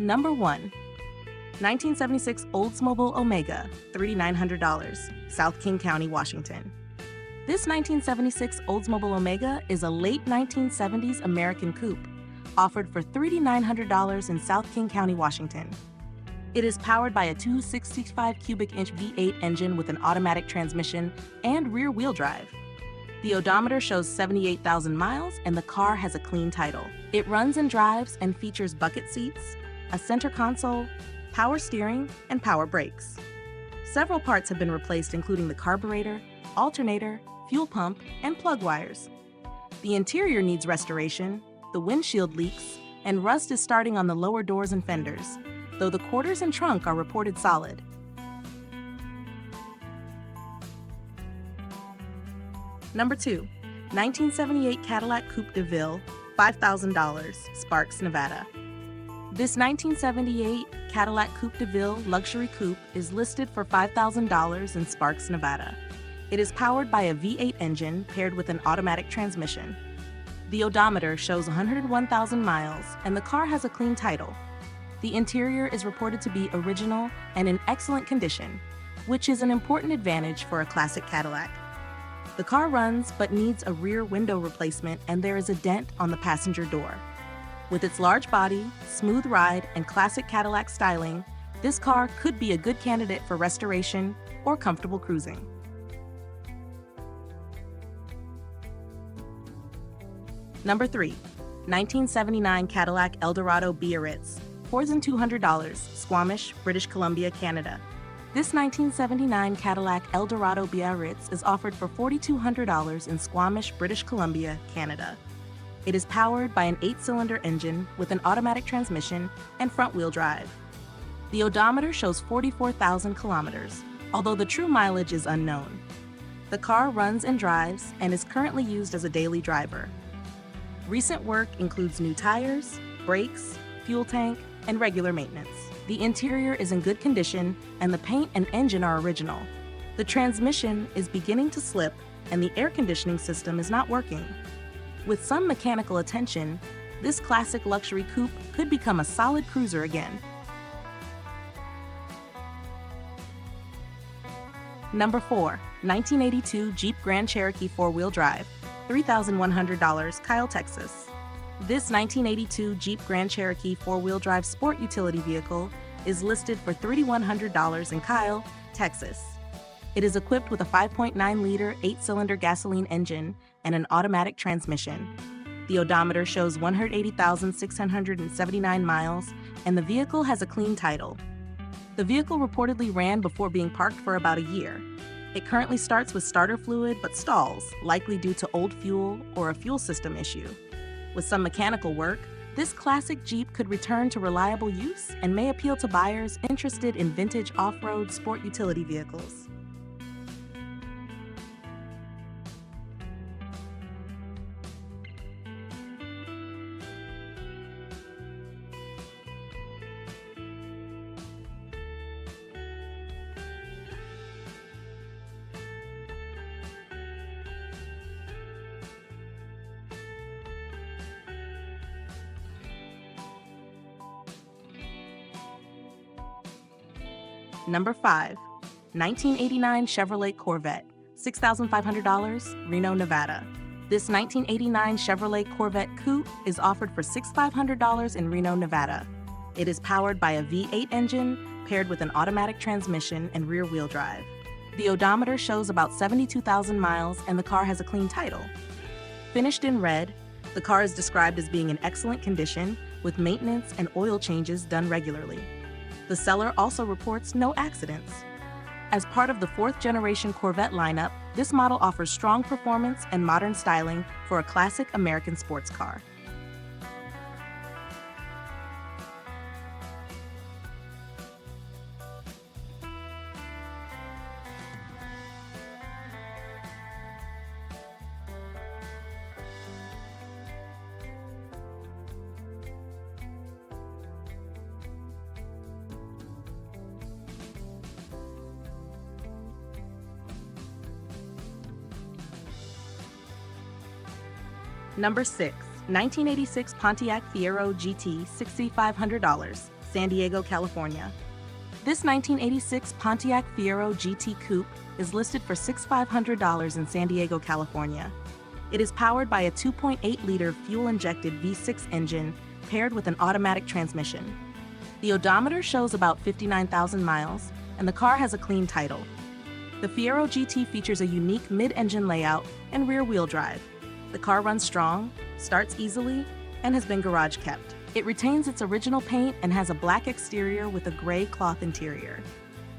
Number 1. 1976 Oldsmobile Omega, $3,900, South King County, Washington. This 1976 Oldsmobile Omega is a late 1970s American coupe, offered for $3,900 in South King County, Washington. It is powered by a 265 cubic inch V8 engine with an automatic transmission and rear-wheel drive. The odometer shows 78,000 miles and the car has a clean title. It runs and drives and features bucket seats, a center console, power steering, and power brakes. Several parts have been replaced, including the carburetor, alternator, fuel pump, and plug wires. The interior needs restoration, the windshield leaks, and rust is starting on the lower doors and fenders, though the quarters and trunk are reported solid. Number 2. 1978 Cadillac Coupe de Ville, $5,000, Sparks, Nevada. This 1978 Cadillac Coupe de Ville luxury coupe is listed for $5,000 in Sparks, Nevada. It is powered by a V8 engine paired with an automatic transmission. The odometer shows 101,000 miles and the car has a clean title. The interior is reported to be original and in excellent condition, which is an important advantage for a classic Cadillac. The car runs but needs a rear window replacement and there is a dent on the passenger door. With its large body, smooth ride, and classic Cadillac styling, this car could be a good candidate for restoration or comfortable cruising. Number 3. 1979 Cadillac Eldorado Biarritz, $4,200, Squamish, British Columbia, Canada. This 1979 Cadillac Eldorado Biarritz is offered for $4,200 in Squamish, British Columbia, Canada. It is powered by an 8-cylinder engine with an automatic transmission and front-wheel drive. The odometer shows 44,000 kilometers, although the true mileage is unknown. The car runs and drives and is currently used as a daily driver. Recent work includes new tires, brakes, fuel tank, and regular maintenance. The interior is in good condition and the paint and engine are original. The transmission is beginning to slip and the air conditioning system is not working. With some mechanical attention, this classic luxury coupe could become a solid cruiser again. Number 4. 1982 Jeep Grand Cherokee 4-wheel drive, $3,100, Kyle, Texas. This 1982 Jeep Grand Cherokee 4-wheel drive sport utility vehicle is listed for $3,100 in Kyle, Texas. It is equipped with a 5.9-liter 8-cylinder gasoline engine and an automatic transmission. The odometer shows 180,679 miles, and the vehicle has a clean title. The vehicle reportedly ran before being parked for about a year. It currently starts with starter fluid but stalls, likely due to old fuel or a fuel system issue. With some mechanical work, this classic Jeep could return to reliable use and may appeal to buyers interested in vintage off-road sport utility vehicles. Number 5. 1989 Chevrolet Corvette, $6,500, Reno, Nevada. This 1989 Chevrolet Corvette Coupe is offered for $6,500 in Reno, Nevada. It is powered by a V8 engine paired with an automatic transmission and rear-wheel drive. The odometer shows about 72,000 miles and the car has a clean title. Finished in red, the car is described as being in excellent condition with maintenance and oil changes done regularly. The seller also reports no accidents. As part of the 4th-generation Corvette lineup, this model offers strong performance and modern styling for a classic American sports car. Number 6. 1986 Pontiac Fiero GT, $6,500, San Diego, California. This 1986 Pontiac Fiero GT Coupe is listed for $6,500 in San Diego, California. It is powered by a 2.8-liter fuel-injected V6 engine paired with an automatic transmission. The odometer shows about 59,000 miles, and the car has a clean title. The Fiero GT features a unique mid-engine layout and rear-wheel drive. The car runs strong, starts easily, and has been garage kept. It retains its original paint and has a black exterior with a gray cloth interior.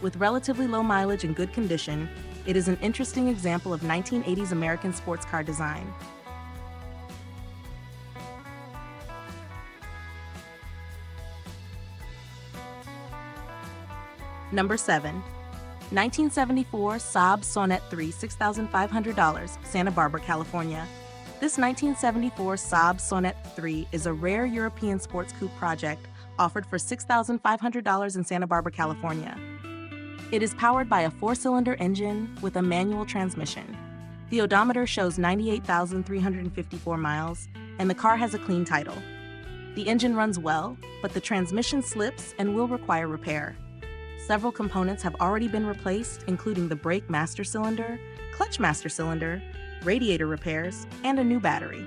With relatively low mileage and good condition, it is an interesting example of 1980s American sports car design. Number 7. 1974 Saab Sonett 3, $6,500, Santa Barbara, California. This 1974 Saab Sonett 3 is a rare European sports coupe project offered for $6,500 in Santa Barbara, California. It is powered by a 4-cylinder engine with a manual transmission. The odometer shows 98,354 miles, and the car has a clean title. The engine runs well, but the transmission slips and will require repair. Several components have already been replaced, including the brake master cylinder, clutch master cylinder, radiator repairs, and a new battery.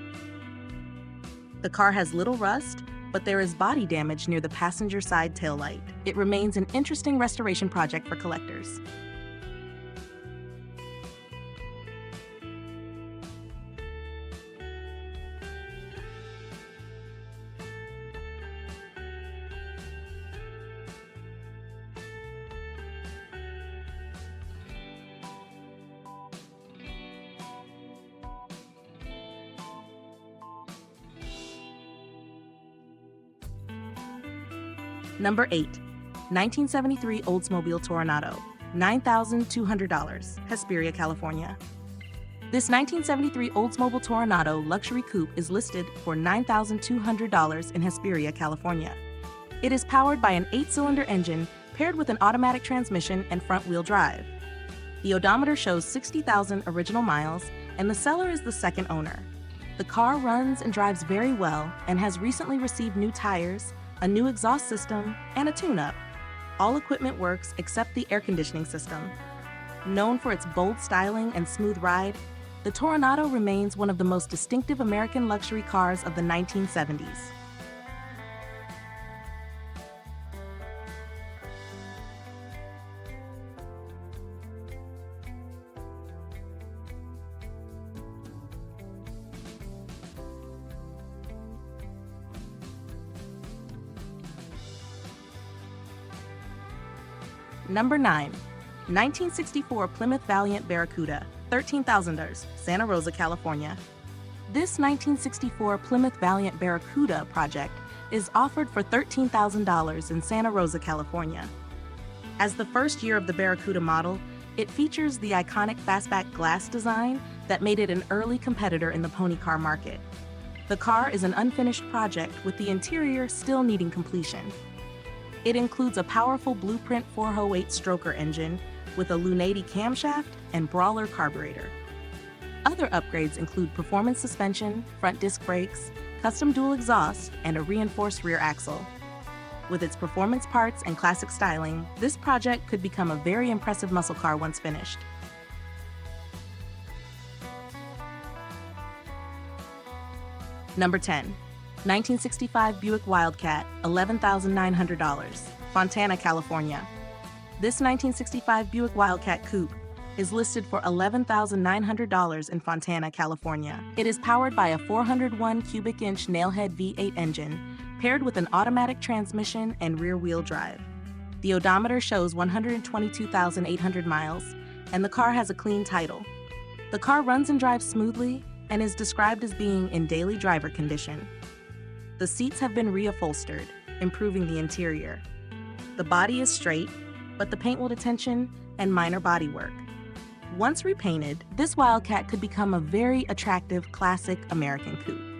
The car has little rust, but there is body damage near the passenger side taillight. It remains an interesting restoration project for collectors. Number 8. 1973 Oldsmobile Toronado, $9,200, Hesperia, California. This 1973 Oldsmobile Toronado luxury coupe is listed for $9,200 in Hesperia, California. It is powered by an 8-cylinder engine paired with an automatic transmission and front-wheel drive. The odometer shows 60,000 original miles, and the seller is the second owner. The car runs and drives very well and has recently received new tires, a new exhaust system, and a tune-up. All equipment works except the air conditioning system. Known for its bold styling and smooth ride, the Toronado remains one of the most distinctive American luxury cars of the 1970s. Number 9. 1964 Plymouth Valiant Barracuda, $13,000, Santa Rosa, California. This 1964 Plymouth Valiant Barracuda project is offered for $13,000 in Santa Rosa, California. As the first year of the Barracuda model, it features the iconic fastback glass design that made it an early competitor in the pony car market. The car is an unfinished project with the interior still needing completion. It includes a powerful Blueprint 408 stroker engine with a Lunati camshaft and Brawler carburetor. Other upgrades include performance suspension, front disc brakes, custom dual exhaust, and a reinforced rear axle. With its performance parts and classic styling, this project could become a very impressive muscle car once finished. Number 10. 1965 Buick Wildcat, $11,900, Fontana, California. This 1965 Buick Wildcat Coupe is listed for $11,900 in Fontana, California. It is powered by a 401 cubic inch nailhead V8 engine paired with an automatic transmission and rear-wheel drive. The odometer shows 122,800 miles, and the car has a clean title. The car runs and drives smoothly and is described as being in daily driver condition. The seats have been reupholstered, improving the interior. The body is straight, but the paint will detention and minor bodywork. Once repainted, this Wildcat could become a very attractive classic American coupe.